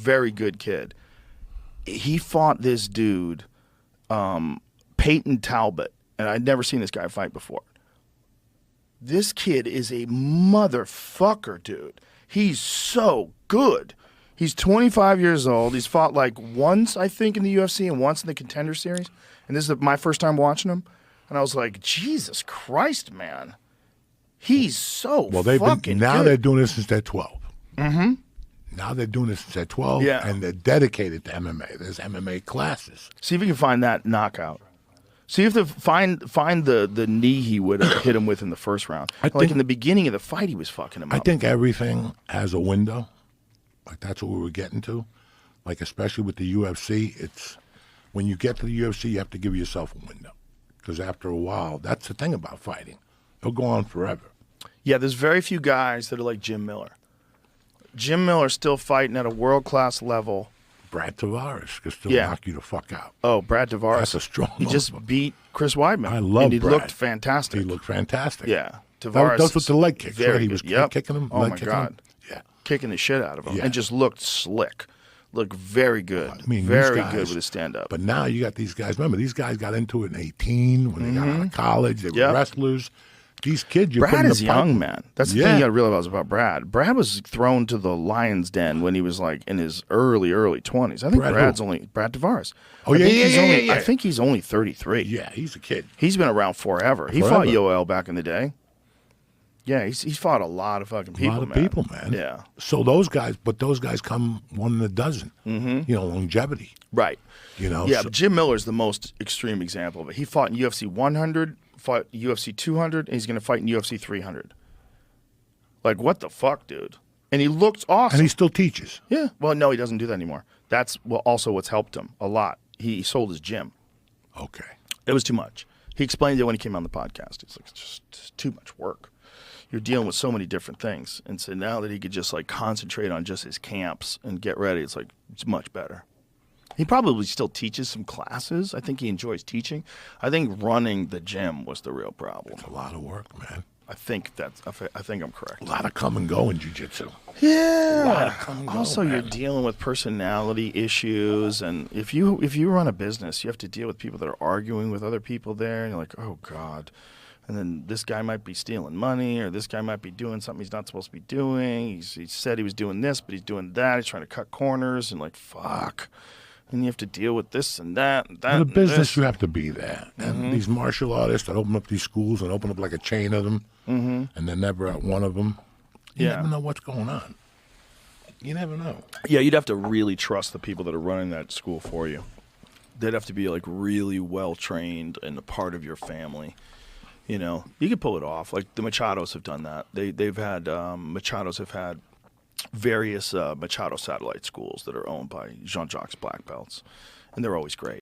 very good kid. He fought this dude, Peyton Talbot, and I'd never seen this guy fight before. This kid is a motherfucker, dude. He's so good. He's 25 years old. He's fought like once, I think, in the UFC and once in the Contender Series. And this is my first time watching him. And I was like, Jesus Christ, man. He's so fucking now good. they're doing this since they're 12. Mm-hmm. Now they're doing this since they're 12, Yeah. and they're dedicated to MMA. There's MMA classes. See if you can find that knockout. See if find the knee he would have hit him with in the first round. In the beginning of the fight, he was fucking him up. I think everything has a window. Like, that's what we were getting to. Like, especially with the UFC, it's when you get to the UFC, you have to give yourself a window. Because after a while, that's the thing about fighting. It'll go on forever. Yeah, there's very few guys that are like Jim Miller. Jim Miller's still fighting at a world-class level. Brad Tavares can still knock you the fuck out. Oh, Brad Tavares. That's a strong He just beat Chris Weidman. I love And he Brad. looked fantastic. He looked fantastic. Yeah. Tavares. Those with the leg kicks, very right? He was good. kicking him. Oh, my God. Him. Yeah. Kicking the shit out of him. Yeah. And just looked slick. Looked very good. I mean, very these guys, good with his stand-up. But now you got these guys. Remember, these guys got into it in 18 when they got out of college. They were wrestlers. These kids, you're Brad putting is young, man. That's the thing you got to realize about Brad. Brad was thrown to the lion's den when he was like in his early 20s. I think Brad Tavares. Oh, I think he's only 33. Yeah, he's a kid. He's been around forever. He fought Yoel back in the day. Yeah, he's fought a lot of fucking people, A lot of people, man. Yeah. So those guys come one in a dozen. Mm-hmm. You know, longevity. Right. You know. Yeah, but Jim Miller's the most extreme example of it. He fought in UFC 100, fought UFC 200, and he's going to fight in UFC 300. Like, what the fuck, dude? And he looked awesome. And he still teaches. Yeah. Well, no, he doesn't do that anymore. That's also what's helped him a lot. He sold his gym. Okay. It was too much. He explained it when he came on the podcast. It's like, it's just too much work. You're dealing with so many different things. And so now that he could just like concentrate on just his camps and get ready, it's like, it's much better. He probably still teaches some classes. I think he enjoys teaching. I think running the gym was the real problem. It's a lot of work, man. I think I'm correct. A lot of come and go in jiu-jitsu. Yeah. A lot of come and go, also, man. you're dealing with personality issues, and if you run a business, you have to deal with people that are arguing with other people there, and you're like, oh God. And then this guy might be stealing money, or this guy might be doing something he's not supposed to be doing. He said he was doing this, but he's doing that. He's trying to cut corners, and like, fuck. And you have to deal with this and that and that. In the and business, this. you have to be there. And these martial artists that open up these schools and open up like a chain of them, and they're never at one of them, you never know what's going on. You never know. Yeah, you'd have to really trust the people that are running that school for you. They'd have to be like really well trained and a part of your family. You know, you could pull it off. Like the Machados have done that. Machados have had various Machado satellite schools that are owned by Jean-Jacques black belts, and they're always great.